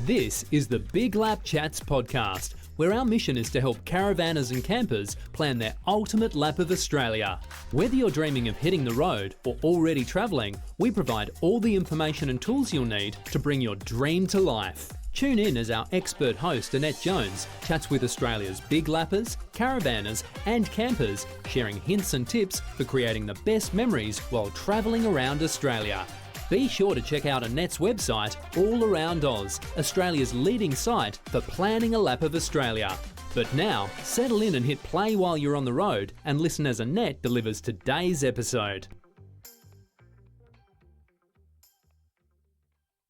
This is the Big Lap Chats podcast, where our mission is to help caravanners and campers plan their ultimate lap of Australia. Whether you're dreaming of hitting the road or already travelling, we provide all the information and tools you'll need to bring your dream to life. Tune in as our expert host Annette Jones chats with Australia's big lappers, caravanners and campers, sharing hints and tips for creating the best memories while travelling around Australia. Be sure to check out Annette's website, All Around Oz, Australia's leading site for planning a lap of Australia. But now, settle in and hit play while you're on the road and listen as Annette delivers today's episode.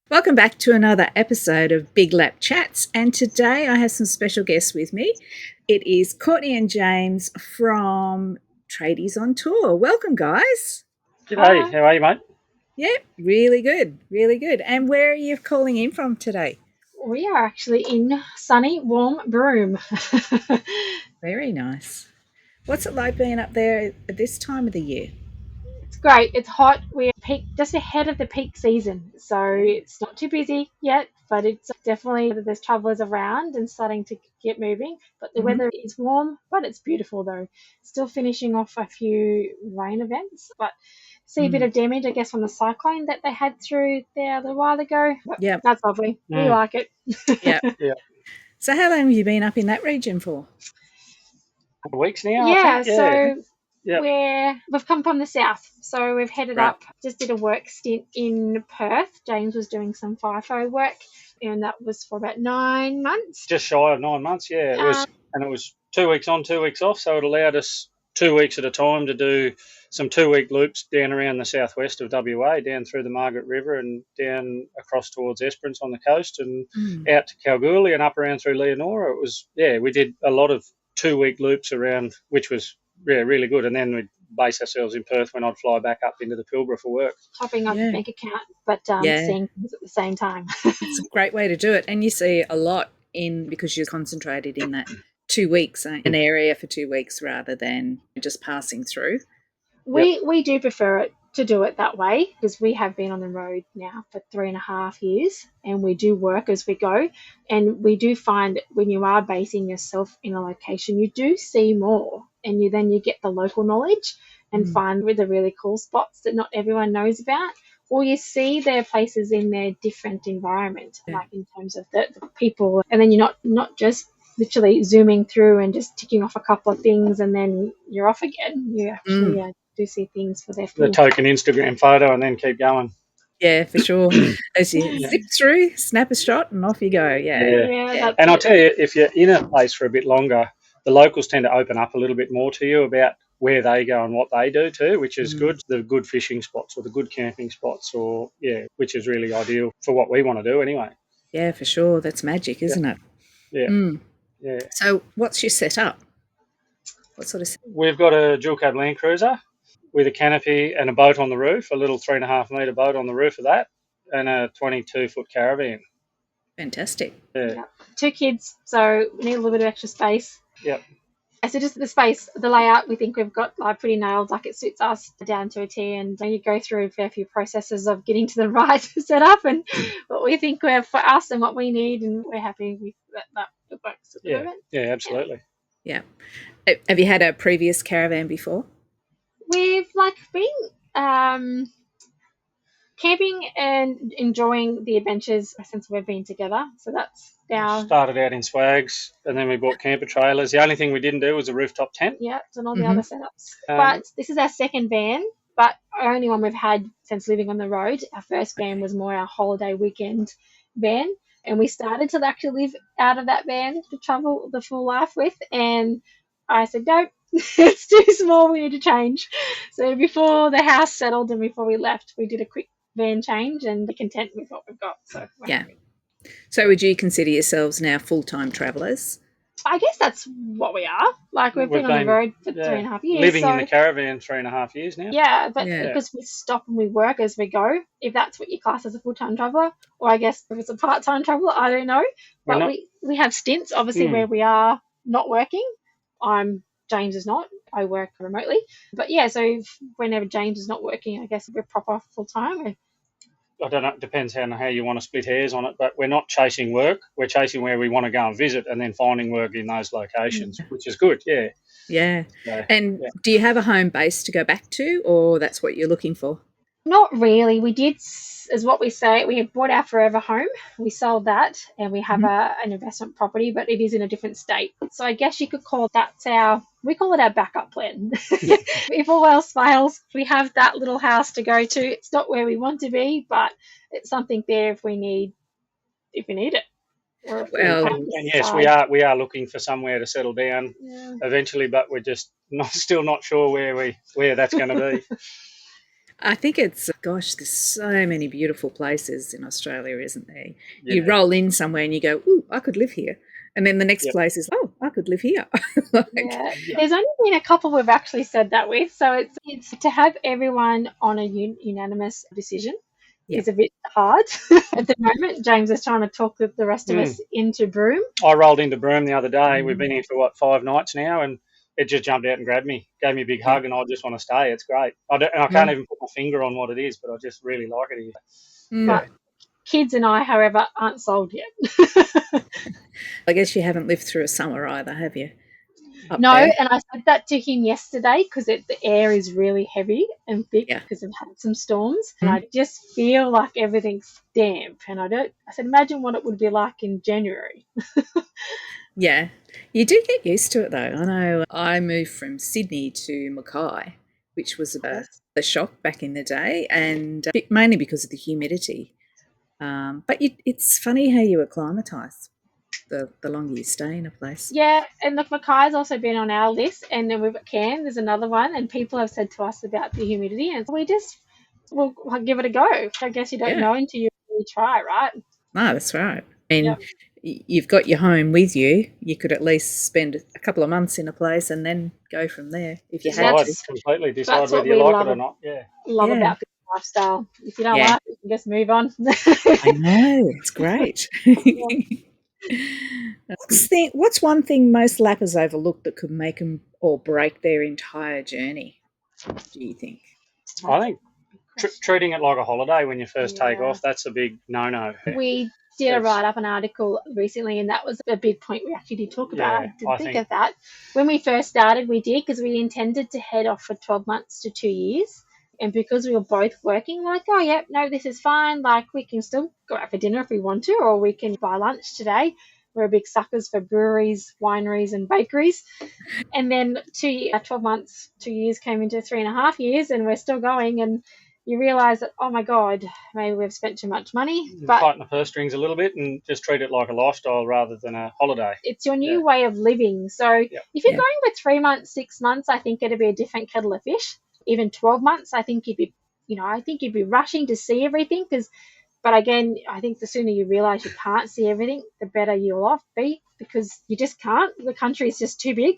Welcome back to another episode of Big Lap Chats, and today I have some special guests with me. It is Courtney and James from Tradies on Tour. Welcome, guys. G'day, how are you, mate? Yeah, really good, really good. And where are you calling in from today? We are actually in sunny, warm Broome. Very nice. What's it like being up there at this time of the year? It's great. It's hot. We're just ahead of the peak season, so it's not too busy yet, but it's definitely there's travellers around and starting to get moving. But the weather is warm, but it's beautiful though. Still finishing off a few rain events, but see a bit of damage, I guess, from the cyclone that they had through there a little while ago. Yeah, that's lovely. We like it. Yeah. Yeah. So how long have you been up in that region for? Weeks now, Yeah, I think. so Yeah. we've come from the south, so we've headed up, just did a work stint in Perth. James was doing some FIFO work, and that was for about 9 months. Just shy of 9 months, yeah. It was 2 weeks on, 2 weeks off, so it allowed us 2 weeks at a time to do some 2-week loops down around the southwest of WA, down through the Margaret River and down across towards Esperance on the coast and out to Kalgoorlie and up around through Leonora. It was, we did a lot of 2-week loops around, which was really good. And then we'd base ourselves in Perth when I'd fly back up into the Pilbara for work. Topping up the bank account, but seeing things at the same time. It's a great way to do it. And you see a lot because you're concentrated in that 2 weeks, an area for 2 weeks rather than just passing through. We do prefer it to do it that way because we have been on the road now for 3.5 years and we do work as we go, and we do find that when you are basing yourself in a location you do see more, and you get the local knowledge and find with the really cool spots that not everyone knows about, or you see their places in their different environment, like in terms of the people, and then you're not just literally zooming through and just ticking off a couple of things and then you're off again. You actually do see things for their full. The token Instagram photo and then keep going. Yeah, for sure. As you zip through, snap a shot and off you go. Yeah. And I'll tell you, if you're in a place for a bit longer, the locals tend to open up a little bit more to you about where they go and what they do too, which is good. The good fishing spots or the good camping spots which is really ideal for what we want to do anyway. Yeah, for sure. That's magic, isn't it? Yeah. Yeah. So what's your setup? What sort of setup? We've got a dual cab Land Cruiser with a canopy and a boat on the roof, a little 3.5 metre boat on the roof of that, and a 22-foot caravan. Fantastic. Yeah. 2 kids, so we need a little bit of extra space. Yep. So just the space, the layout, we think we've got pretty nailed, like it suits us down to a T, and then you go through a fair few processes of getting to the right setup and what we think we're for us and what we need, and we're happy with that works at the moment. Yeah, absolutely. Yeah. Have you had a previous caravan before? We've been camping and enjoying the adventures since we've been together. So that's now. Started out in swags and then we bought camper trailers. The only thing we didn't do was a rooftop tent. Yeah, and all the other setups. But this is our second van, but only one we've had since living on the road. Our first van was more our holiday weekend van, and we started to actually live out of that van to travel the full life with, and I said, nope, it's too small, we need to change. So before the house settled and before we left, we did a quick van change and be content with what we've got. So happy. So would you consider yourselves now full-time travellers? I guess that's what we are. We've been on the road for 3.5 years. Living in the caravan 3.5 years now. Yeah, but because we stop and we work as we go, if that's what you class as a full-time traveller, or I guess if it's a part-time traveller, I don't know. But we have stints, obviously, where we are not working. James is not. I work remotely. But so whenever James is not working, I guess we're proper full-time. I don't know, it depends how you want to split hairs on it, but we're not chasing work. We're chasing where we want to go and visit and then finding work in those locations, which is good, yeah. Yeah. So, and do you have a home base to go back to, or that's what you're looking for? Not really. We did, as what we say, we have bought our forever home. We sold that and we have an investment property, but it is in a different state. So I guess you could call we call it our backup plan. Yeah. If all else fails, we have that little house to go to. It's not where we want to be, but it's something there if we need it. Well, and yes, we are looking for somewhere to settle down eventually, but we're just still not sure where that's going to be. I think there's so many beautiful places in Australia, isn't there? Yeah. You roll in somewhere and you go, ooh, I could live here. And then the next place is, oh, I could live here. There's only been a couple we've actually said that with. So it's to have everyone on a unanimous decision is a bit hard at the moment. James is trying to talk the rest of us into Broome. I rolled into Broome the other day. We've been here for, 5 nights now, and it just jumped out and grabbed me, gave me a big hug, and I just want to stay. It's great. I can't even put my finger on what it is, but I just really like it here. But kids and I, however, aren't sold yet. I guess you haven't lived through a summer either, have you? No, and I said that to him yesterday because the air is really heavy and thick because I've had some storms, and I just feel like everything's damp. And I said, imagine what it would be like in January. Yeah, you do get used to it though. I know I moved from Sydney to Mackay, which was a shock back in the day, and mainly because of the humidity. But it's funny how you acclimatise the longer you stay in a place. Yeah, and look, Mackay's also been on our list, and then we've got Cairns, there's another one, and people have said to us about the humidity, and we'll give it a go. I guess you don't know until you really try, right? No, that's right. And you've got your home with you. You could at least spend a couple of months in a place and then go from there if you had to. Completely decide whether you like it or not. Love about this lifestyle. If you don't like it, you can just move on. I know, it's great. What's one thing most lappers overlook that could make them or break their entire journey, do you think? I think treating it like a holiday when you first take off, that's a big no-no. We did a write-up an article recently, and that was a big point we actually did talk about. I didn't think of that. When we first started, we did, because we intended to head off for 12 months to 2 years. And because we were both working, like, oh, yeah, no, this is fine. Like, we can still go out for dinner if we want to, or we can buy lunch today. We're big suckers for breweries, wineries, and bakeries. And then 12 months, 2 years came into 3.5 years, and we're still going. And you realise that, oh, my God, maybe we've spent too much money. But tighten the purse strings a little bit and just treat it like a lifestyle rather than a holiday. It's your new way of living. So if you're going for 3 months, 6 months, I think it'd be a different kettle of fish. Even 12 months, I think you'd be rushing to see everything. But again, I think the sooner you realise you can't see everything, the better you'll be, because you just can't. The country is just too big.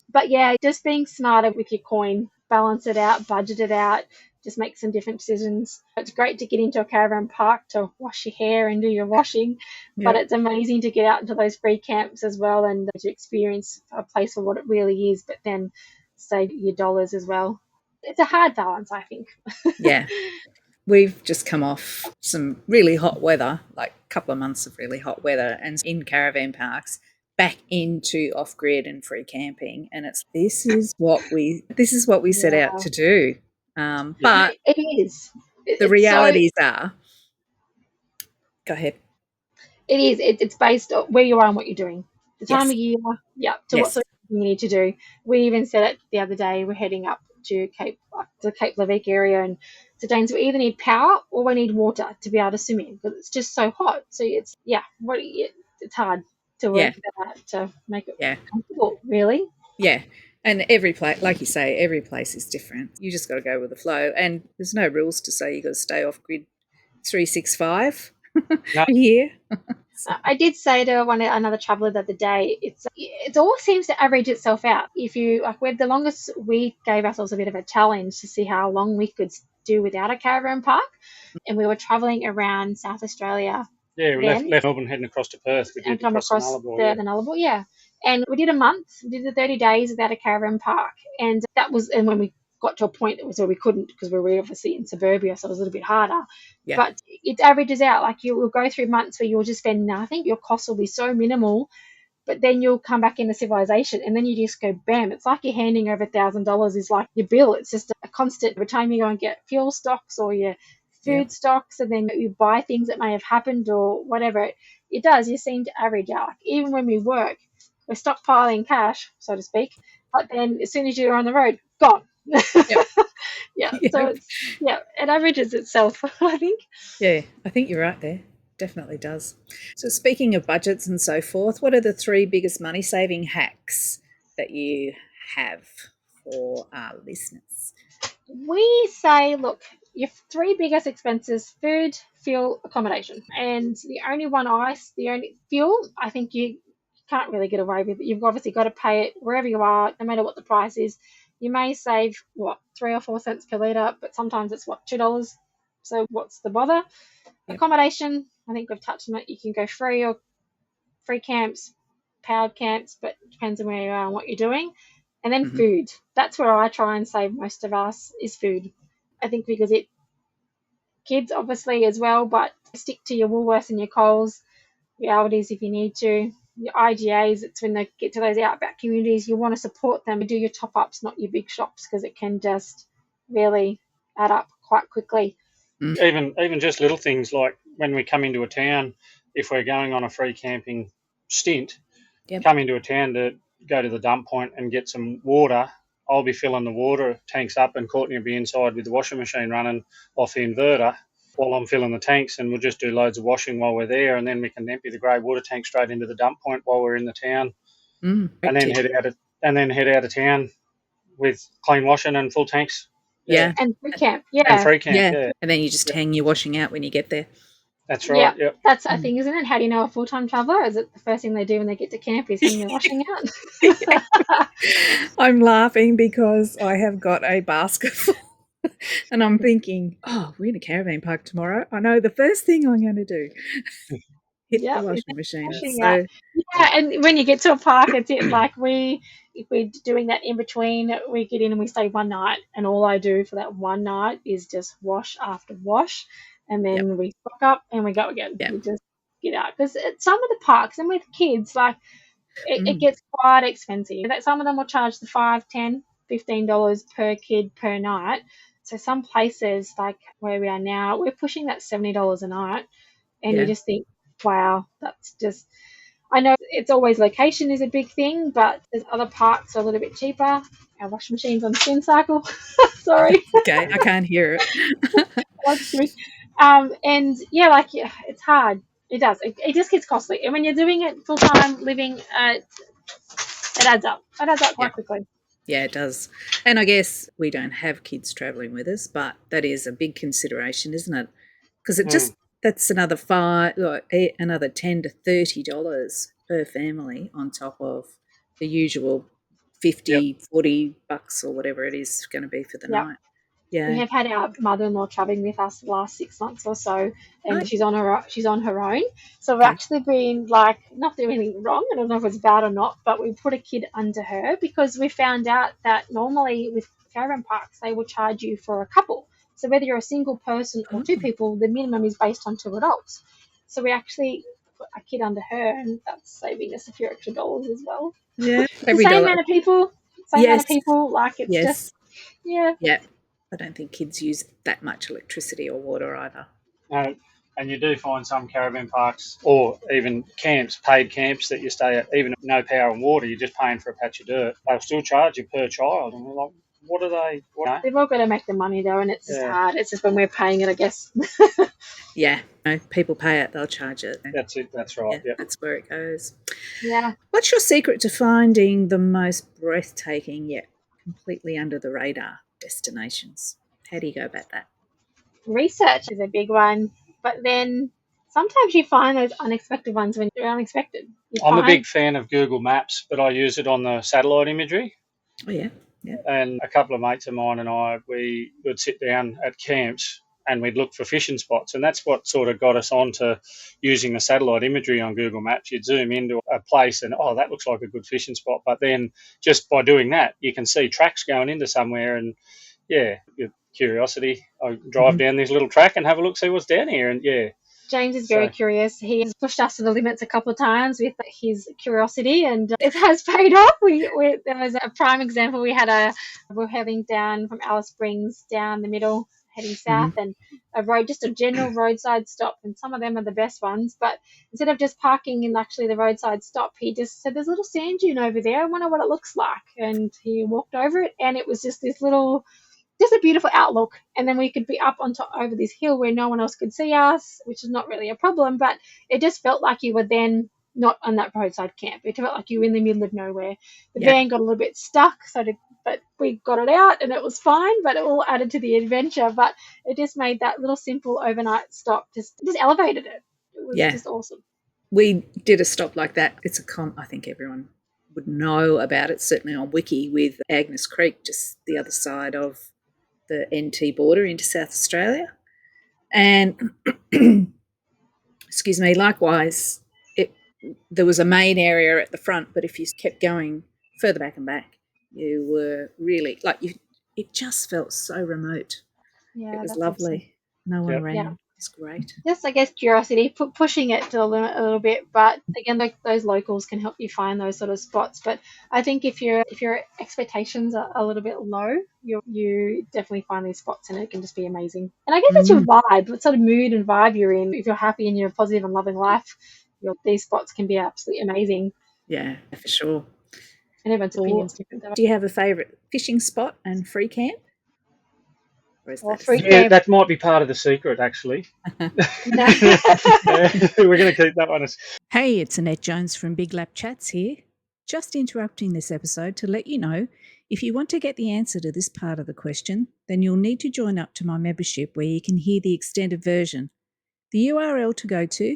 But yeah, just being smarter with your coin, balance it out, budget it out, just make some different decisions. It's great to get into a caravan park to wash your hair and do your washing, but it's amazing to get out into those free camps as well and to experience a place for what it really is, but then save your dollars as well. It's a hard balance, I think. Yeah. We've just come off some really hot weather, like a couple of months of really hot weather, and in caravan parks back into off-grid and free camping, and this is what we set out to do. But it is. The realities are. Go ahead. It is. It's based on where you are and what you're doing. The time of year, what sort of thing you need to do. We even said it the other day. We're heading up to the Cape Leveque area, and so James, we either need power or we need water to be able to swim in, because it's just so hot. So it's hard to work that out to make it comfortable, really. Yeah. And every place, like you say, every place is different. You just got to go with the flow, and there's no rules to say you got to stay off grid 365 here. I did say to another traveller the other day, it all seems to average itself out. If you the longest, we gave ourselves a bit of a challenge to see how long we could do without a caravan park, and we were travelling around South Australia. Yeah, we left Melbourne heading across to Perth. We did across the Nullarbor, and we did a month. We did the 30 days without a caravan park, and that was when we got to a point that was where we couldn't, because we were obviously in suburbia, so it was a little bit harder. Yeah. But it averages out. Like, you will go through months where you'll just spend nothing. Your costs will be so minimal, but then you'll come back into civilization, and then you just go bam. It's like you're handing over $1,000 is like your bill. It's just a constant. Every time you go and get fuel stocks or your food stocks, and then you buy things that may have happened or whatever, it does. You seem to average out. Like, even when we work, we're stockpiling cash, so to speak, but then as soon as you're on the road, gone. Yep. So it averages itself, I think. Yeah, I think you're right there. Definitely does. So speaking of budgets and so forth, what are the 3 biggest money saving hacks that you have for our listeners? We say, look, your 3 biggest expenses: food, fuel, accommodation. And the only fuel, I think you can't really get away with it. You've obviously got to pay it wherever you are, no matter what the price is. You may save 3 or 4 cents per litre, but sometimes it's $2. So what's the bother? Yep. Accommodation, I think we've touched on it. You can go free or free camps, powered camps, but it depends on where you are and what you're doing. And then food. That's where I try and save most of us, is food. I think because kids obviously as well, but stick to your Woolworths and your Coles, your Aldis if you need to. Your IGAs, it's when they get to those outback communities, you want to support them. Do your top-ups, not your big shops, because it can just really add up quite quickly. Even just little things like when we come into a town, if we're going on a free camping stint, come into a town to go to the dump point and get some water, I'll be filling the water tanks up, and Courtney will be inside with the washing machine running off the inverter while I'm filling the tanks, and we'll just do loads of washing while we're there, and then we can empty the grey water tank straight into the dump point while we're in the town, and then head out of town with clean washing and full tanks. Yeah. And free camp. And free camp, yeah. And then you just hang your washing out when you get there. That's right, yeah. That's a thing, isn't it? How do you know a full-time traveller? Is it the first thing they do when they get to camp is hang their washing out? I'm laughing because I have got a basket full and I'm thinking, we're in a caravan park tomorrow. I know the first thing I'm going to do, hit the washing machine. Yeah, and when you get to a park, it's like if we're doing that in between, we get in and we stay one night, and all I do for that one night is just wash after wash, and then we stock up and we go again. We just get out, because at some of the parks and with kids, like it gets quite expensive. That some of them will charge the $5, $10, $15 per kid per night. So some places like where we are now, we're pushing that $70 a night, and you just think, wow, that's just. I know it's always location is a big thing, but there's other parks are a little bit cheaper. Our washing machine's on spin cycle. Sorry. Okay, I can't hear it. It's hard. It does. It just gets costly. And when you're doing it full time, living, it adds up. It adds up quite quickly. Yeah, it does. And I guess we don't have kids travelling with us, but that is a big consideration, isn't it? Because that's another $10 to $30 per family on top of the usual $50, $40 or whatever it is going to be for the night. Yeah, we have had our mother-in-law travelling with us the last 6 months or so, and she's on her own. So we've actually been like not doing anything wrong. I don't know if it's bad or not, but we put a kid under her because we found out that normally with caravan parks they will charge you for a couple. So whether you're a single person or 2 people, the minimum is based on 2 adults. So we actually put a kid under her, and that's saving us a few extra dollars as well. Yeah, the same amount of people. Like it's just Yeah. I don't think kids use that much electricity or water either. No, and you do find some caravan parks or even camps, paid camps that you stay at, even if no power and water, you're just paying for a patch of dirt. They'll still charge you per child. And we're like, what are they? They've all got to make the money though, and it's just hard. It's just when we're paying it, I guess. People pay it, they'll charge it. That's it. That's right. Yeah, that's where it goes. Yeah. What's your secret to finding the most breathtaking yet completely under the radar destinations? How do you go about that? Research is a big one, but then sometimes you find those unexpected ones when they're unexpected. I'm a big fan of Google Maps, but I use it on the satellite imagery. Oh, yeah. And a couple of mates of mine and I, we would sit down at camps and we'd look for fishing spots. And that's what sort of got us onto using the satellite imagery on Google Maps. You'd zoom into a place and, that looks like a good fishing spot. But then just by doing that, you can see tracks going into somewhere and your curiosity. I drive down this little track and have a look, see what's down here, and James is very curious. He has pushed us to the limits a couple of times with his curiosity, and it has paid off. There was a prime example. We're heading down from Alice Springs down the middle, heading south, and a road, just a general roadside stop, and some of them are the best ones. But instead of just parking in actually the roadside stop, he just said, "There's a little sand dune over there. I wonder what it looks like." And he walked over it, and it was just this little, just a beautiful outlook. And then we could be up on top over this hill where no one else could see us, which is not really a problem, but it just felt like you were then not on that roadside camp. It felt like you were in the middle of nowhere. The van got a little bit stuck, but we got it out and it was fine, but it all added to the adventure. But it just made that little simple overnight stop, just elevated it. It was just awesome. We did a stop like that. It's I think everyone would know about it, certainly on Wiki, with Agnes Creek, just the other side of the NT border into South Australia. And excuse me, likewise, there was a main area at the front, but if you kept going further back and back, you were really it just felt so remote. Yeah, it was lovely. Awesome. No one around. Yeah. It's great. Just, I guess, curiosity, pushing it to the limit a little bit. But again, those locals can help you find those sort of spots. But I think if your expectations are a little bit low, you definitely find these spots, and it can just be amazing. And I guess it's your vibe, what sort of mood and vibe you're in. If you're happy and you're positive and loving life, these spots can be absolutely amazing. Yeah, for sure. And everyone's opinion's different, though. Do you have a favourite fishing spot and free camp? That might be part of the secret, actually. We're going to keep that one. Hey, it's Annette Jones from Big Lap Chats here. Just interrupting this episode to let you know, if you want to get the answer to this part of the question, then you'll need to join up to my membership where you can hear the extended version. The URL to go to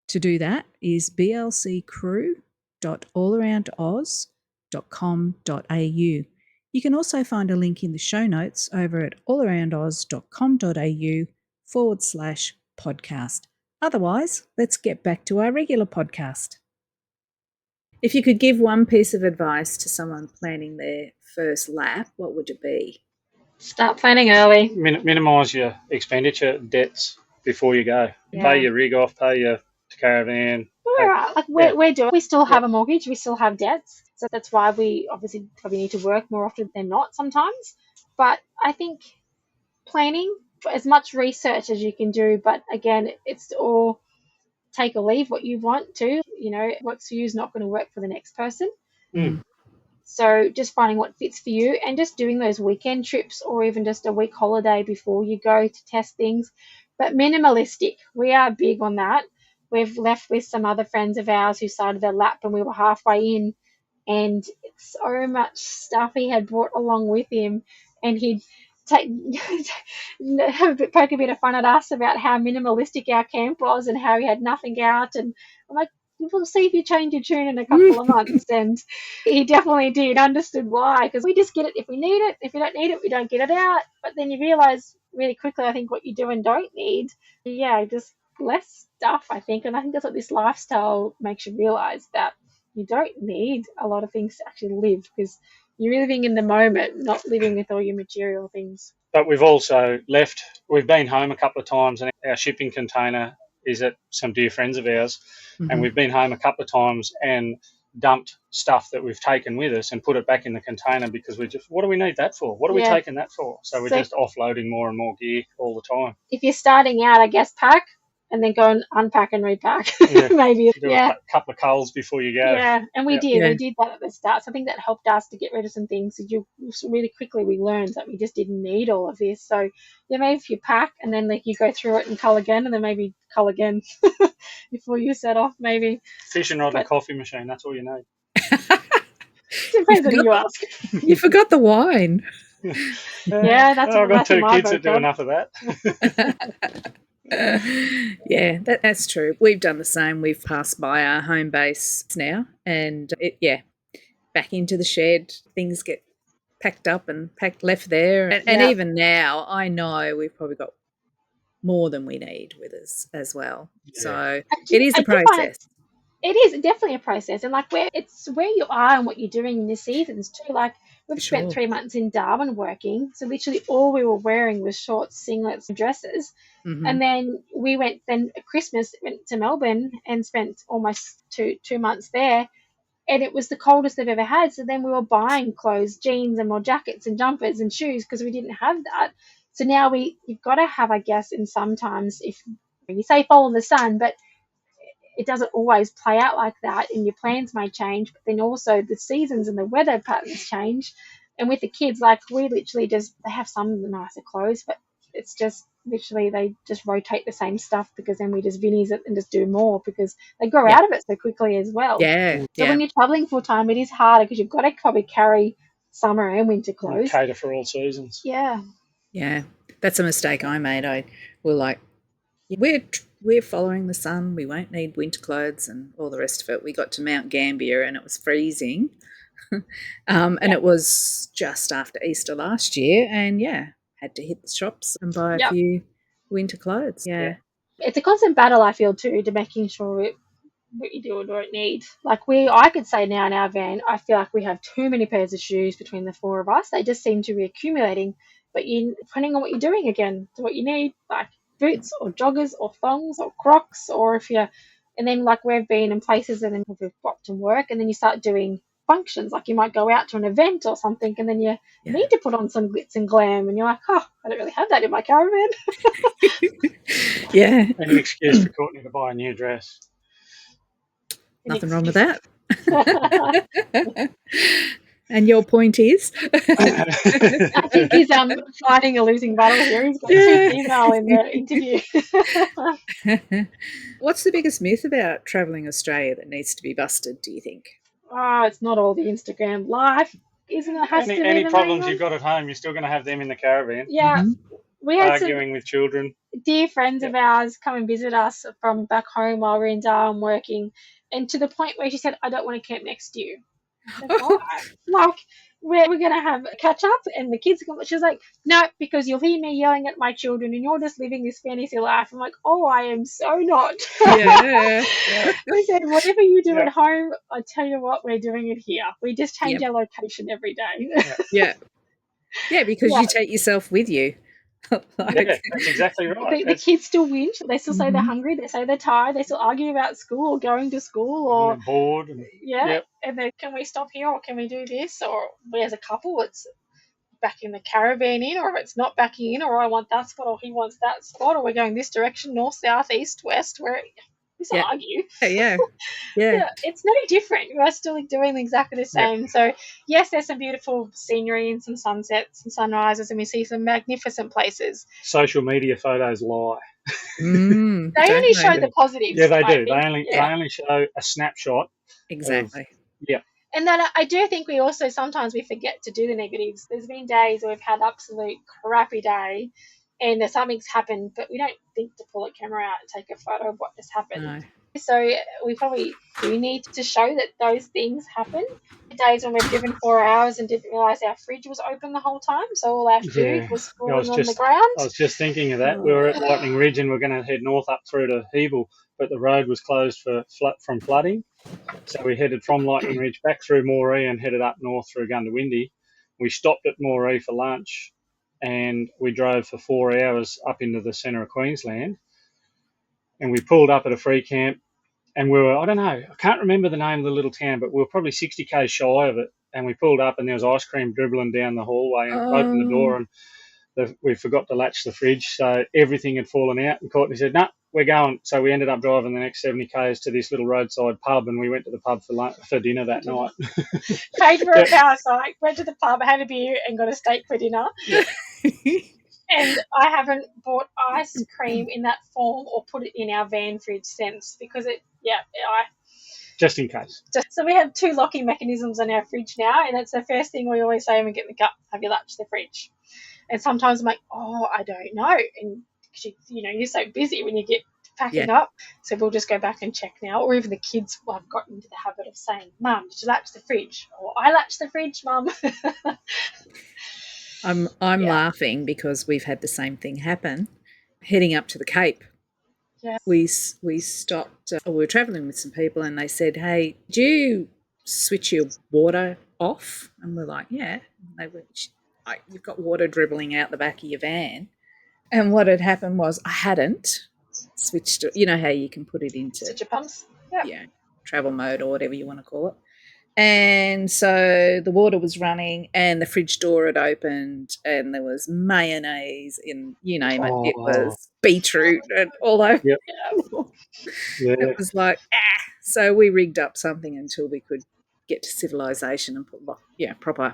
do that is blccrew.allaroundoz.com.au. You can also find a link in the show notes over at allaroundoz.com.au/podcast. Otherwise, let's get back to our regular podcast. If you could give one piece of advice to someone planning their first lap, what would it be? Start planning early. Minimise your expenditure debts before you go. Yeah. Pay your rig off, pay your caravan. We still have a mortgage, we still have debts. So that's why we obviously probably need to work more often than not sometimes. But I think planning, for as much research as you can do, but again, it's all take or leave what you want to. What's for you is not going to work for the next person. So just finding what fits for you and just doing those weekend trips or even just a week holiday before you go to test things. But minimalistic, we are big on that. We've left with some other friends of ours who started their lap and we were halfway in, and so much stuff he had brought along with him, and he'd poke a bit of fun at us about how minimalistic our camp was and how he had nothing out. And I'm like, we'll see if you change your tune in a couple of months. And he definitely did, understood why, because we just get it if we need it. If we don't need it, we don't get it out. But then you realise really quickly, I think, what you do and don't need. Yeah, just less stuff, I think. And I think that's what this lifestyle makes you realise, that you don't need a lot of things to actually live, because you're living in the moment, not living with all your material things. But we've also we've been home a couple of times, and our shipping container is at some dear friends of ours. And we've been home a couple of times and dumped stuff that we've taken with us and put it back in the container, because what do we need that for? What are we taking that for? So we're just offloading more and more gear all the time. If you're starting out, I guess pack and then go and unpack and repack. Maybe. A couple of culls before you go. Yeah, and we did. Yeah. We did that at the start. So I think that helped us to get rid of some things. Really quickly we learned that we just didn't need all of this. So maybe if you pack and then you go through it and cull again, and then maybe cull again before you set off, maybe. Fishing rod and a coffee machine, that's all you need. Depends on who you ask. You forgot the wine. Yeah, that's I've got two kids that do enough of that. Yeah, that's true. We've done the same. We've passed by our home base now, and back into the shed. Things get packed up and left there, and even now, I know we've probably got more than we need with us as well. Yeah. So it is a process. It is definitely a process, and like it's where you are and what you're doing in the seasons too. Like we've spent Sure. 3 months in Darwin working, so literally all we were wearing was shorts, singlets, and dresses. Mm-hmm. And then we went then at Christmas went to Melbourne and spent almost two months there, and it was the coldest they've ever had. So then we were buying clothes, jeans, and more jackets and jumpers and shoes because we didn't have that. So now you've got to have, I guess, and sometimes if you say follow the sun, but it doesn't always play out like that, and your plans may change, but then also the seasons and the weather patterns change. And with the kids, like we literally just they have some nicer clothes, but it's just literally they just rotate the same stuff because then we just vinnies it and just do more because they grow out of it so quickly as well. Yeah, So when you're traveling full time, it is harder because you've got to probably carry summer and winter clothes. And cater for all seasons. Yeah. That's a mistake I made. We're like, we're following the sun. We won't need winter clothes and all the rest of it. We got to Mount Gambier and it was freezing, and it was just after Easter last year, and had to hit the shops and buy a few winter clothes. Yeah. It's a constant battle, I feel, too, to making sure what you do or don't need. Like I could say now in our van, I feel like we have too many pairs of shoes between the four of us. They just seem to be accumulating. But depending on what you're doing again, to what you need, like boots or joggers or thongs or Crocs, or and then like we've been in places and then we've booked and work, and then you start doing functions, like you might go out to an event or something, and then you need to put on some glitz and glam, and you're like, oh, I don't really have that in my caravan. Yeah. And an excuse for Courtney to buy a new dress. Nothing wrong with that. And your point is? I think he's fighting a losing battle here. He's got too female in the interview. What's the biggest myth about travelling Australia that needs to be busted, do you think? Oh, it's not all the Instagram life, isn't it? Any problems you've got at home, you're still going to have them in the caravan. Yeah. Mm-hmm. We had arguing with children. Dear friends of ours come and visit us from back home while we're in Darwin working, and to the point where she said, I don't want to camp next to you. Like, we're going to have a catch up and the kids come. She's like, no, because you'll hear me yelling at my children and you're just living this fantasy life. I'm like, oh, I am so not. Yeah. We said, whatever you do at home, I tell you what, we're doing it here. We just change our location every day. Yeah, because you take yourself with you. That's exactly right. The kids still whinge. They still say they're hungry. They say they're tired. They still argue about school or going to school or bored. And then can we stop here or can we do this? Or we as a couple, it's backing the caravan in, or if it's not backing in, or I want that spot or he wants that spot, or we're going this direction, north, south, east, west. Where we still argue. Yeah. It's no different. We're still doing exactly the same. So yes, there's some beautiful scenery and some sunsets and sunrises, and we see some magnificent places. Social media photos lie. They only show the positives. Yeah, they do. They only show a snapshot. Exactly. And then I do think we also sometimes we forget to do the negatives. There's been days where we've had absolute crappy day and something's happened, but we don't think to pull a camera out and take a photo of what just happened. No. So we probably do need to show that those things happen. The days when we've driven 4 hours and didn't realise our fridge was open the whole time, so all our food was falling on the ground. I was just thinking of that. We were at Lightning Ridge and we're going to head north up through to Hebel, but the road was closed from flooding. So we headed from Lightning Ridge back through Moree and headed up north through Gundawindi. We stopped at Moree for lunch and we drove for 4 hours up into the centre of Queensland. And we pulled up at a free camp and we were, I don't know, I can't remember the name of the little town, but we were probably 60 k's shy of it. And we pulled up and there was ice cream dribbling down the hallway and opened the door and we forgot to latch the fridge. So everything had fallen out. And Courtney said, no, we're going. So we ended up driving the next 70 k's to this little roadside pub and we went to the pub for dinner that night. Paid for a power cycle, went to the pub, had a beer and got a steak for dinner. Yeah. And I haven't bought ice cream in that form or put it in our van fridge since because just in case. So we have 2 locking mechanisms on our fridge now, and it's the first thing we always say when we get in the car, have you latched the fridge? And sometimes I'm like, I don't know. And you're so busy when you get packing up. So we'll just go back and check now. Or even the kids have gotten into the habit of saying, Mum, did you latch the fridge? Or I latched the fridge, Mum. I'm laughing because we've had the same thing happen heading up to the Cape. we stopped. We were travelling with some people, and they said, "Hey, do you switch your water off?" And we're like, "Yeah." And they went, "You've got water dribbling out the back of your van." And what had happened was I hadn't switched it. You know how you can put it into Switch your pumps. Yeah. travel mode or whatever you want to call it. And so the water was running and the fridge door had opened and there was mayonnaise in, you name it. It was beetroot and all over. Yep. Yeah. It was like, So we rigged up something until we could get to civilization and put proper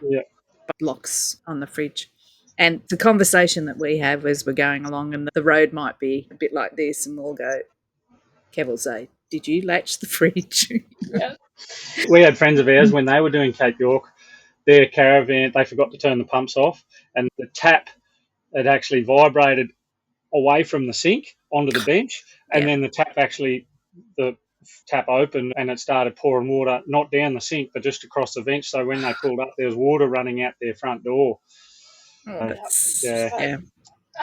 locks on the fridge. And the conversation that we have as we're going along, and the road might be a bit like this, and we'll go, Kev will say, "Did you latch the fridge?" Yeah. We had friends of ours when they were doing Cape York, their caravan, they forgot to turn the pumps off, and the tap had actually vibrated away from the sink onto the bench, and then the tap opened and it started pouring water, not down the sink, but just across the bench. So when they pulled up, there was water running out their front door. I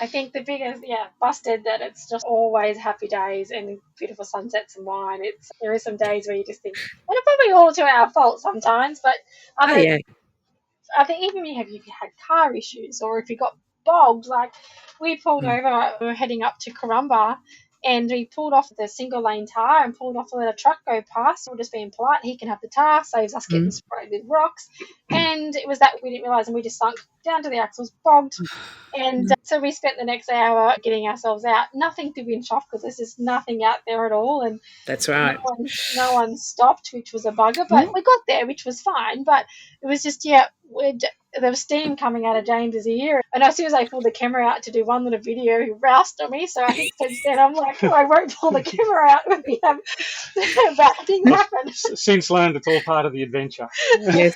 think the biggest, busted that it's just always happy days and beautiful sunsets and wine. There are some days where you just think, and it's probably all to our fault sometimes, but I think even if you had car issues or if you got bogged, like we pulled over, we were heading up to Corumba, and we pulled off the single lane tar and pulled off to let a truck go past. We're just being polite. He can have the tar, saves us getting sprayed with rocks. And it was that we didn't realise, and we just sunk down to the axles, bogged. And so we spent the next hour getting ourselves out. Nothing to winch off because there's just nothing out there at all. And that's right. No one stopped, which was a bugger. But we got there, which was fine. But it was just, there was steam coming out of James's ear. And as soon as I pulled the camera out to do one little video, he roused on me. So I think since then I'm like, I won't pull the camera out when we have bad things happen. Since learned it's all part of the adventure. Yes.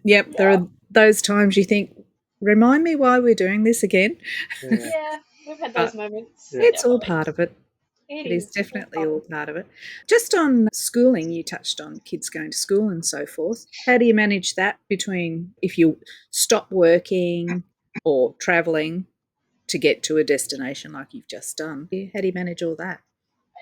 Yep, there are those times you think, remind me why we're doing this again. Yeah, we've had those moments. It's all part of it. It is definitely all part of it. Just on schooling, you touched on kids going to school and so forth. How do you manage that between if you stop working or travelling to get to a destination like you've just done? How do you manage all that?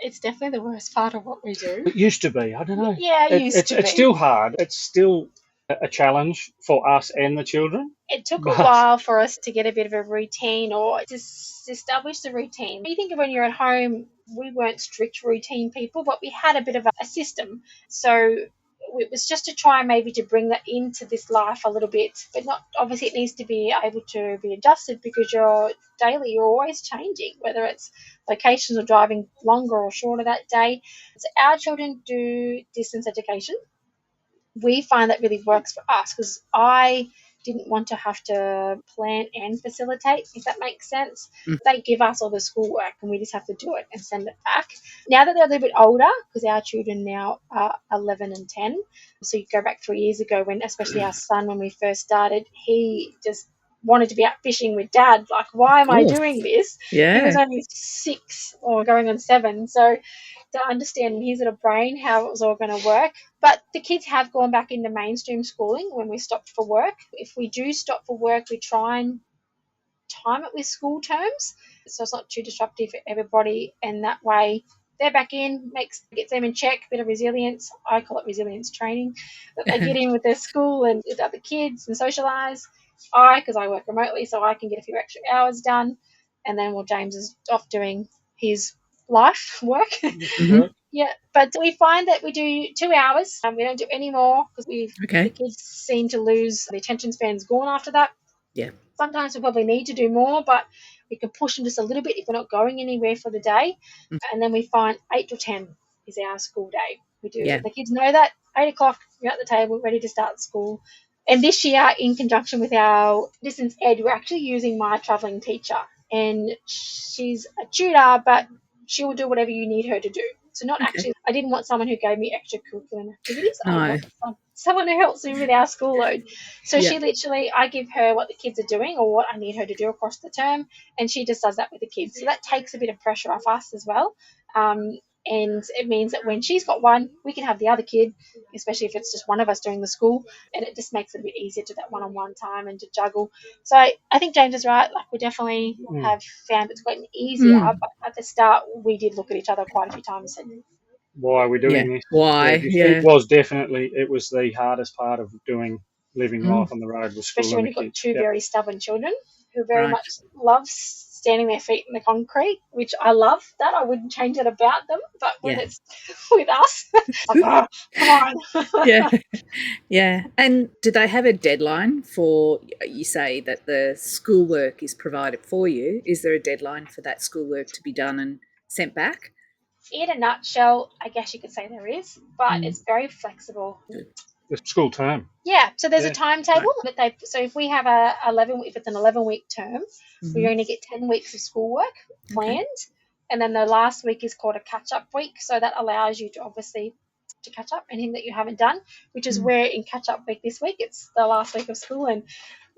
It's definitely the worst part of what we do. It used to be. I don't know. Yeah, it's still hard. It's still a challenge for us and the children. It took a while for us to get a bit of a routine or just establish the routine. You think of when you're at home, we weren't strict routine people, but we had a bit of a system. So it was just to try maybe to bring that into this life a little bit, but not obviously it needs to be able to be adjusted because you're always changing, whether it's locations or driving longer or shorter that day. So our children do distance education. We find that really works for us because I didn't want to have to plan and facilitate, if that makes sense. They give us all the schoolwork and we just have to do it and send it back. Now that they're a little bit older, because our children now are 11 and 10, so you go back 3 years ago when, especially our son, when we first started, he just wanted to be out fishing with Dad. Like, why am I doing this? Yeah. He was only 6 or going on 7, so to understand in his little brain how it was all going to work. But the kids have gone back into mainstream schooling when we stopped for work. If we do stop for work, we try and time it with school terms so it's not too disruptive for everybody, and that way they're back in, gets them in check, bit of resilience. I call it resilience training, that they get in with their school and with other kids and socialise. Because I work remotely, so I can get a few extra hours done, and then James is off doing his life work. Yeah, but we find that we do 2 hours and we don't do any more because the kids seem to lose the attention span's gone after that. Yeah. Sometimes we probably need to do more, but we can push them just a little bit if we're not going anywhere for the day. And then we find 8 to 10 is our school day. We do. The kids know that 8 o'clock, we're at the table, ready to start school. And this year, in conjunction with our distance ed, we're actually using my travelling teacher. And she's a tutor, but she will do whatever you need her to do. So not actually, I didn't want someone who gave me extracurricular activities. No. I want someone who helps me with our school load. So she literally, I give her what the kids are doing or what I need her to do across the term, and she just does that with the kids. So that takes a bit of pressure off us as well. And it means that when she's got one, we can have the other kid, especially if it's just one of us doing the school. And it just makes it a bit easier to that one-on-one time and to juggle. So I think James is right. Like, we definitely have found it's gotten easier. But at the start, we did look at each other quite a few times and why are we doing this? Why? It was definitely, it was the hardest part of living life on the road was school. Especially when you've got two very stubborn children who very much love standing their feet in the concrete, which I love that. I wouldn't change it about them. But when it's with us, come on. Yeah. And do they have a deadline for, you say that the schoolwork is provided for you. Is there a deadline for that schoolwork to be done and sent back? In a nutshell, I guess you could say there is, but it's very flexible. The school term. Yeah, so there's a timetable that so if we have if it's an 11-week term, we only get 10 weeks of schoolwork planned, and then the last week is called a catch-up week, so that allows you to obviously to catch up anything that you haven't done, which is where in catch-up week this week, it's the last week of school, and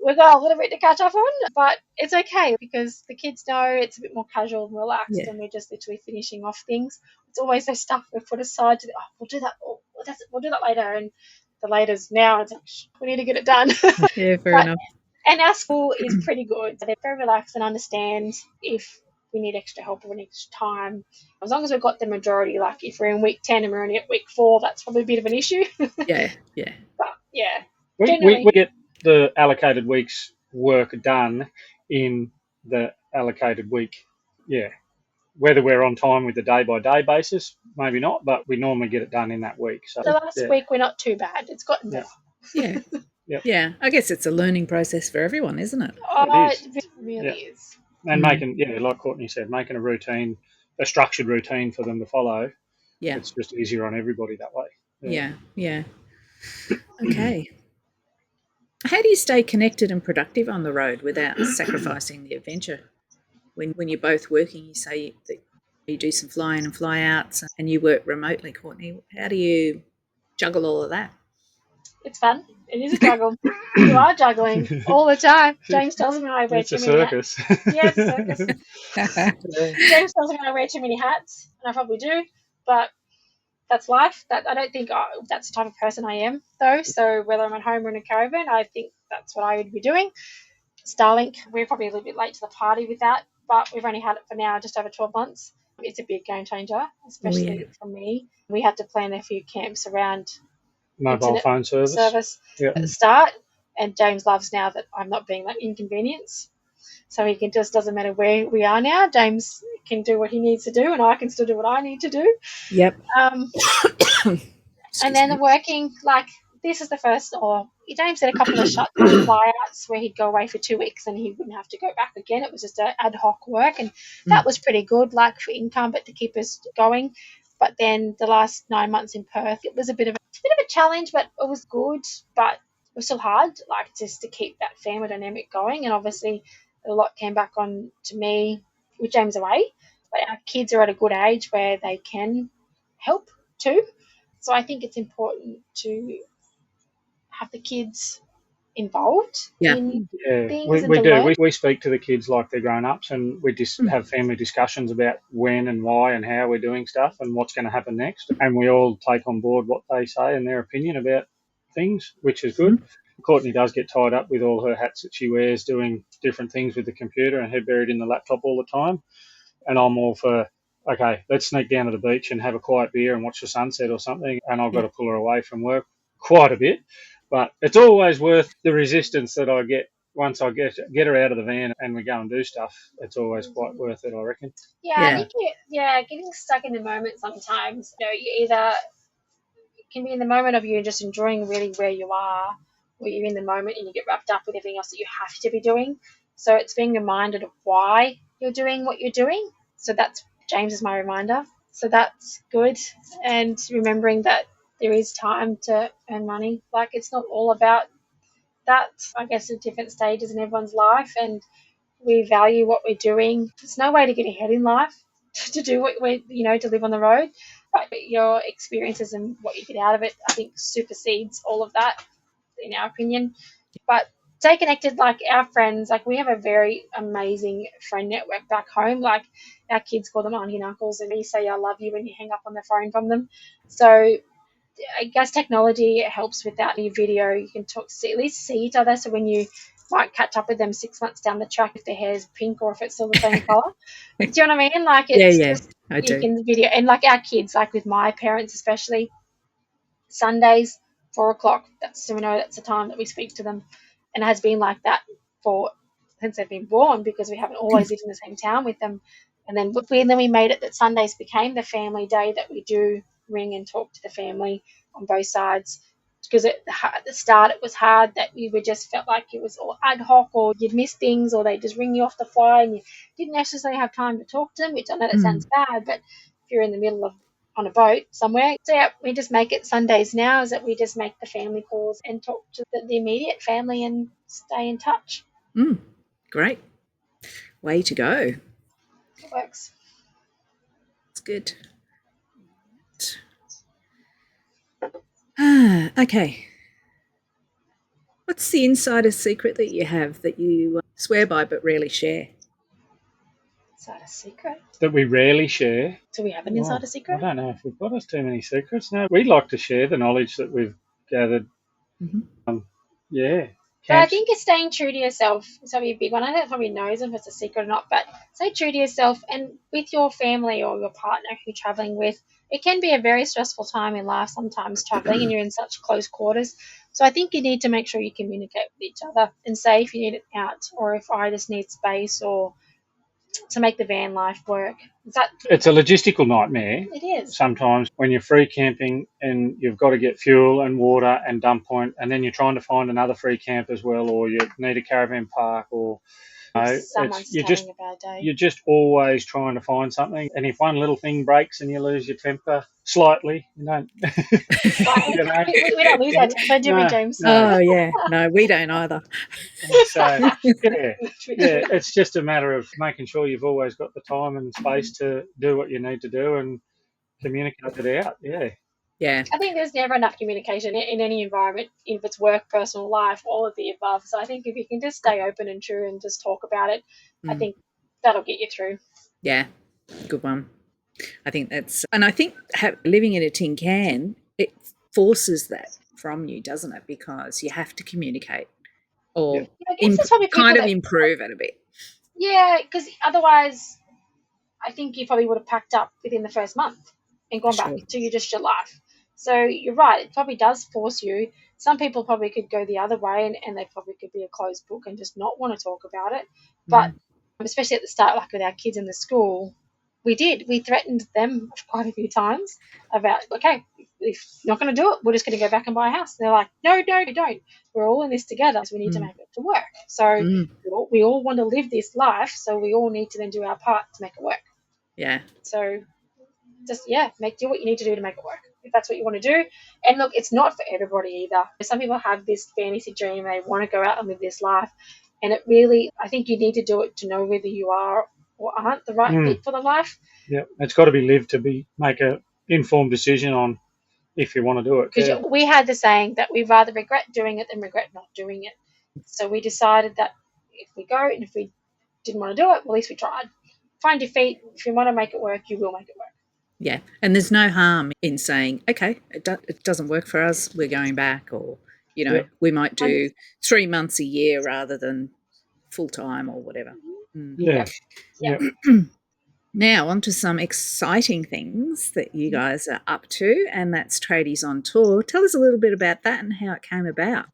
we've got a little bit to catch up on, but it's okay because the kids know it's a bit more casual and relaxed, and we're just literally finishing off things. It's always those stuff we put aside to, we'll do that, we'll do that later, and the latest now it's like, we need to get it done. Yeah, fair enough. And our school is pretty good. They're very relaxed and understand if we need extra help or we need extra time. As long as we've got the majority, like if we're in week 10 and we're only at week 4, that's probably a bit of an issue. Yeah. But we get the allocated week's work done in the allocated week. Yeah. Whether we're on time with the day-by-day basis, maybe not, but we normally get it done in that week. So the last week we're not too bad. It's gotten better. Yeah. Yeah. I guess it's a learning process for everyone, isn't it? It really is. And making, like Courtney said, making a routine, a structured routine for them to follow. Yeah. It's just easier on everybody that way. Yeah. Okay. How do you stay connected and productive on the road without sacrificing the adventure? When you're both working, you say that you do some flying and fly outs and you work remotely, Courtney. How do you juggle all of that? It's fun. It is a juggle. You are juggling all the time. James tells me I wear too many hats. Yeah, it's a circus. James tells me I wear too many hats, and I probably do, but that's life. I don't think that's the type of person I am, though. So whether I'm at home or in a caravan, I think that's what I would be doing. Starlink, we're probably a little bit late to the party with that, but we've only had it for now just over 12 months. It's a big game changer, especially for me. We had to plan a few camps around mobile phone service at the start, and James loves now that I'm not being that inconvenience. So he doesn't matter where we are now. James can do what he needs to do, and I can still do what I need to do. Yep. And then the working, like, this is the first, James did a couple of shutdown flyouts where he'd go away for 2 weeks and he wouldn't have to go back again. It was just ad hoc work, and that was pretty good, like, for income, but to keep us going. But then the last 9 months in Perth, it was a bit of a challenge, but it was good, but it was still hard, like, just to keep that family dynamic going. And obviously a lot came back on to me with James away, but our kids are at a good age where they can help too. So I think it's important to have the kids involved in things. We do. We speak to the kids like they're grown-ups, and we just have family discussions about when and why and how we're doing stuff and what's going to happen next. And we all take on board what they say and their opinion about things, which is good. Courtney does get tied up with all her hats that she wears doing different things with the computer and head buried in the laptop all the time. And I'm all for, okay, let's sneak down to the beach and have a quiet beer and watch the sunset or something. And I've got to pull her away from work quite a bit. But it's always worth the resistance that I get once I get her out of the van and we go and do stuff. It's always quite worth it, I reckon. I think getting stuck in the moment sometimes. You either can be in the moment of you just enjoying really where you are, or you're in the moment and you get wrapped up with everything else that you have to be doing. So it's being reminded of why you're doing what you're doing. So that's, James is my reminder. So that's good. And remembering that there is time to earn money. Like, it's not all about that. I guess at different stages in everyone's life, and we value what we're doing. There's no way to get ahead in life to do what we're, to live on the road. But your experiences and what you get out of it, I think, supersedes all of that, in our opinion. But stay connected. Like our friends, like we have a very amazing friend network back home. Like our kids call them auntie and uncles, and we say I love you when you hang up on the phone from them. So I guess technology helps with that. New video, you can at least see each other. So when you might catch up with them 6 months down the track, if their hair's pink or if it's still the same color, do you know what I mean? Like it's Yeah, just I you do. can video, and like our kids, like with my parents especially, Sundays, 4 o'clock. So we know that's the time that we speak to them, and it has been like that for since they've been born because we haven't always lived in the same town with them. And then we made it that Sundays became the family day that we do ring and talk to the family on both sides. Because at the start it was hard that we would just felt like it was all ad hoc, or you'd miss things, or they just ring you off the fly and you didn't necessarily have time to talk to them, which I know that sounds bad, but if you're in the middle of on a boat somewhere. So yeah, we just make it Sundays now is that we just make the family calls and talk to the immediate family and stay in touch. Great. Way to go. It works. It's good. Okay. What's the insider secret that you have that you swear by but rarely share? Insider secret? That we rarely share. Do we have an insider secret? I don't know if we've got us too many secrets. No, we like to share the knowledge that we've gathered. Yeah. But I think it's staying true to yourself is probably a big one. I don't know if anybody knows if it's a secret or not, but stay true to yourself and with your family or your partner who you're traveling with. It can be a very stressful time in life sometimes traveling and you're in such close quarters. So I think you need to make sure you communicate with each other and say if you need it out or if I just need space or to make the van life work. It's a logistical nightmare. It is. Sometimes when you're free camping and you've got to get fuel and water and dump point, and then you're trying to find another free camp as well, or you need a caravan park, or you're just always trying to find something. And if one little thing breaks and you lose your temper slightly, you don't. We don't lose our temper, do we, James? No. Oh yeah, no, we don't either. So it's just a matter of making sure you've always got the time and space to do what you need to do and communicate it out. Yeah. I think there's never enough communication in any environment, if it's work, personal life, all of the above. So I think if you can just stay open and true and just talk about it, I think that'll get you through. Yeah, good one. I think and I think living in a tin can, it forces that from you, doesn't it? Because you have to communicate or improve it a bit. Yeah, because otherwise I think you probably would have packed up within the first month and gone back to just your life. So you're right, it probably does force you. Some people probably could go the other way and they probably could be a closed book and just not want to talk about it. But especially at the start, like with our kids in the school, we threatened them quite a few times about, okay, if you're not going to do it, we're just going to go back and buy a house. And they're like, no, don't. We're all in this together, so we need to make it to work. So we all want to live this life, so we all need to then do our part to make it work. Yeah. So just, do what you need to do to make it work, if that's what you want to do. And look, it's not for everybody either. Some people have this fantasy dream, they want to go out and live this life. And it really, I think you need to do it to know whether you are or aren't the right fit for the life. Yeah, it's got to be lived to make an informed decision on if you want to do it. Because we had the saying that we rather regret doing it than regret not doing it. So we decided that if we go and if we didn't want to do it, well, at least we tried. Find your feet. If you want to make it work, you will make it work. Yeah, and there's no harm in saying, okay, it doesn't work for us, we're going back, or, we might do 3 months a year rather than full-time or whatever. Yeah. Now, on to some exciting things that you guys are up to, and that's Tradies on Tour. Tell us a little bit about that and how it came about.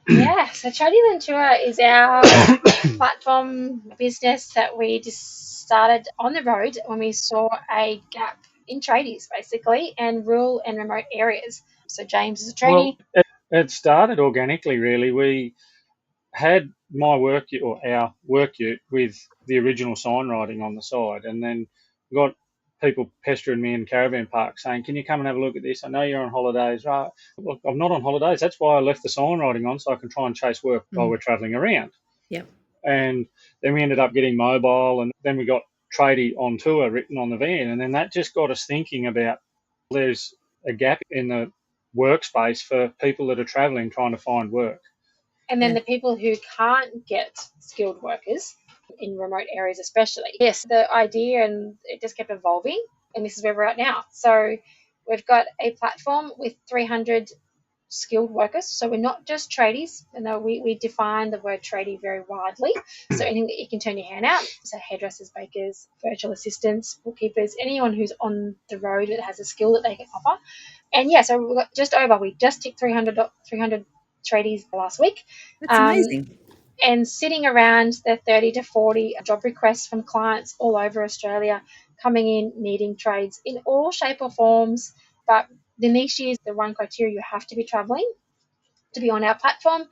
Yeah, so Tradies on Tour is our platform business that we just started on the road when we saw a gap in tradies, basically, and rural and remote areas. So James is a tradie. Well, it started organically, really. We had my work ute, or our work ute, with the original sign writing on the side, and then we got people pestering me in Caravan Park saying, can you come and have a look at this? I know you're on holidays. Right? Look, I'm not on holidays. That's why I left the sign writing on, so I can try and chase work while we're travelling around. Yep. And then we ended up getting mobile, and then we got Tradie on Tour written on the van, and then that just got us thinking about there's a gap in the workspace for people that are travelling trying to find work. And then the people who can't get skilled workers in remote areas especially. Yes, the idea, and it just kept evolving, and this is where we're at now. So we've got a platform with 300 skilled workers. So we're not just tradies, and we define the word tradie very widely. So anything that you can turn your hand out, so hairdressers, bakers, virtual assistants, bookkeepers, anyone who's on the road that has a skill that they can offer. And yeah, so we just ticked 300 tradies last week. That's amazing. And sitting around the 30 to 40 job requests from clients all over Australia coming in, needing trades in all shape or forms. But the niche is the one criteria: you have to be traveling to be on our platform.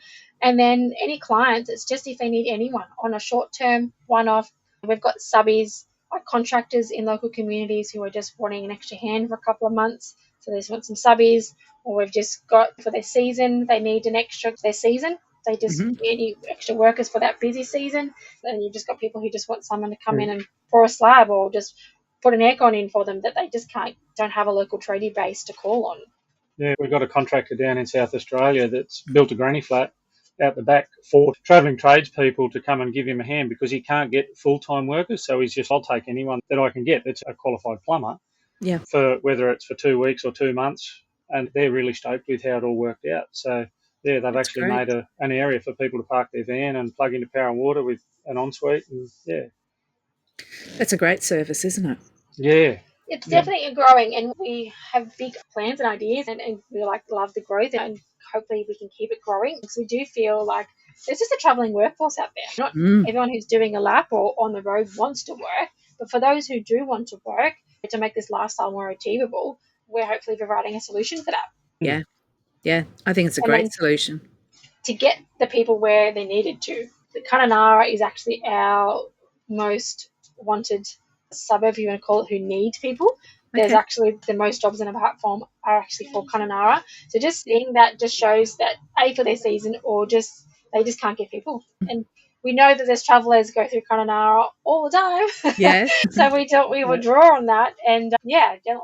And then any clients, it's just if they need anyone on a short term, one off. We've got subbies, like contractors in local communities who are just wanting an extra hand for a couple of months. So they just want some subbies, or we've just got for their season, they need an extra for their season. They just need extra workers for that busy season. And you've just got people who just want someone to come in and pour a slab, or just put an aircon in for them that they just don't have a local tradie base to call on. Yeah, we've got a contractor down in South Australia that's built a granny flat out the back for travelling tradespeople to come and give him a hand, because he can't get full-time workers. So he's just, I'll take anyone that I can get that's a qualified plumber, for whether it's for 2 weeks or 2 months. And they're really stoked with how it all worked out. So yeah, they've actually made an area for people to park their van and plug into power and water with an ensuite. And yeah, that's a great service, isn't it? Yeah. It's definitely growing, and we have big plans and ideas, and we love the growth, and hopefully we can keep it growing, because we do feel like there's just a travelling workforce out there. Not everyone who's doing a lap or on the road wants to work, but for those who do want to work, to make this lifestyle more achievable, we're hopefully providing a solution for that. Yeah, I think it's a great solution. To get the people where they needed to. The Kununurra is actually our most wanted suburb, if you want to call it, who need people. There's actually the most jobs in a platform are actually for Kununurra. So just seeing that just shows that A, for their season, or just they just can't get people. And we know that there's travellers go through Kununurra all the time. Yes. So we will draw on that. And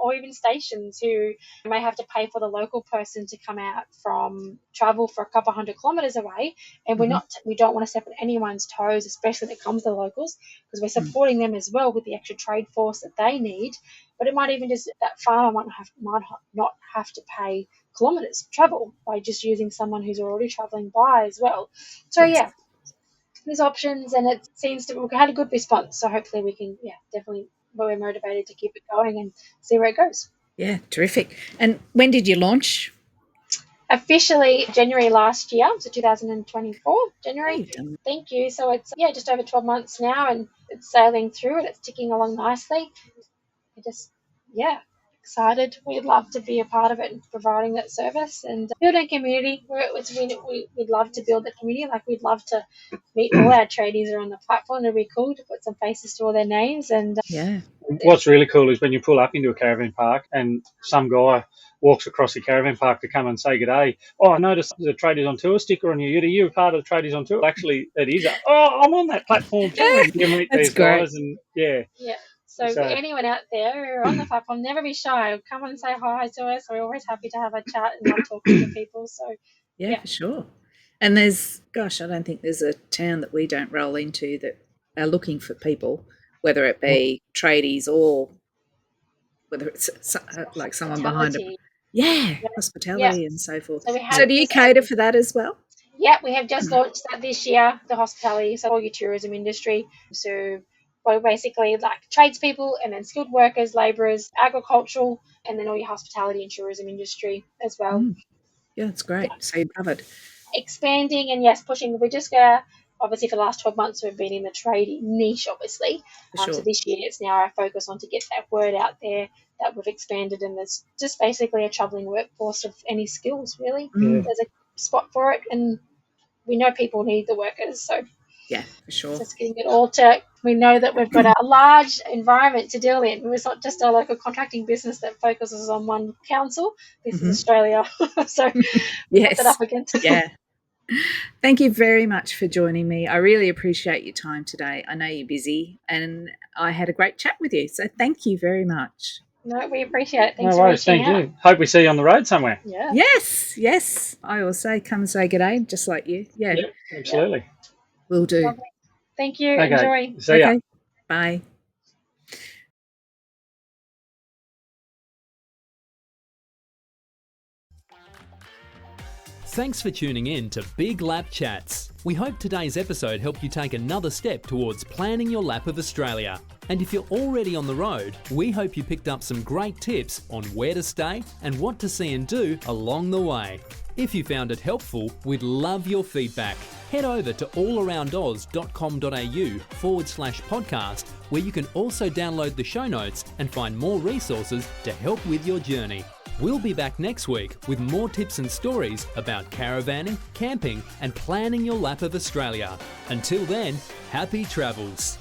or even stations who may have to pay for the local person to come out from travel for a couple hundred kilometres away. And we don't want to step on anyone's toes, especially when it comes to locals, because we're supporting them as well with the extra trade force that they need. But it might even just, that farmer might not have to pay kilometres travel by just using someone who's already travelling by as well. So there's options, and it seems to, we've had a good response. So hopefully we can, definitely, we're motivated to keep it going and see where it goes. Yeah, terrific. And when did you launch? Officially January last year, so 2024, January. Thank you. So it's just over 12 months now, and it's sailing through, and it's ticking along nicely. Excited. We'd love to be a part of it and providing that service and building community. We'd love to build that community. Like, we'd love to meet all our tradies are on the platform. It'd be cool to put some faces to all their names. And what's really cool is when you pull up into a caravan park and some guy walks across the caravan park to come and say good day. Oh, I noticed the Tradies on Tour sticker on your ute. You're part of the Tradies on Tour. Actually, it is. I'm on that platform too. You meet these guys, and So anyone out there who are on the platform, never be shy. Come and say hi to us. We're always happy to have a chat and love talking to people. So for sure. And I don't think there's a town that we don't roll into that are looking for people, whether it be tradies or whether it's like someone behind it. Hospitality and so forth. So do you cater for that as well? Yeah, we have just launched that this year, the hospitality, so all your tourism industry. So we're basically like tradespeople, and then skilled workers, labourers, agricultural, and then all your hospitality and tourism industry as well. Yeah, that's great. So you're covered. Expanding and pushing. We just obviously for the last 12 months we've been in the tradie niche, obviously. So this year it's now our focus on to get that word out there that we've expanded, and there's just basically a travelling workforce of any skills, really. There's a spot for it, and we know people need the workers, so for sure. Just getting it all we know that we've got a large environment to deal in. It's not just a local contracting business that focuses on one council. This is Australia, so we put that up against. Thank you very much for joining me. I really appreciate your time today. I know you're busy, and I had a great chat with you, so thank you very much. No, we appreciate it. Thanks No worries, for reaching thank out. you. Hope we see you on the road somewhere. Yeah. Yes. I will say, come and say good day, just like you. Yeah, Yep, absolutely. will do. Lovely. Thank you. Okay, Enjoy. see ya. Okay, bye. Thanks for tuning in to Big Lap Chats. We hope today's episode helped you take another step towards planning your lap of Australia. And if you're already on the road, we hope you picked up some great tips on where to stay and what to see and do along the way. If you found it helpful, we'd love your feedback. Head over to allaroundoz.com.au/podcast, where you can also download the show notes and find more resources to help with your journey. We'll be back next week with more tips and stories about caravanning, camping, and planning your lap of Australia. Until then, happy travels.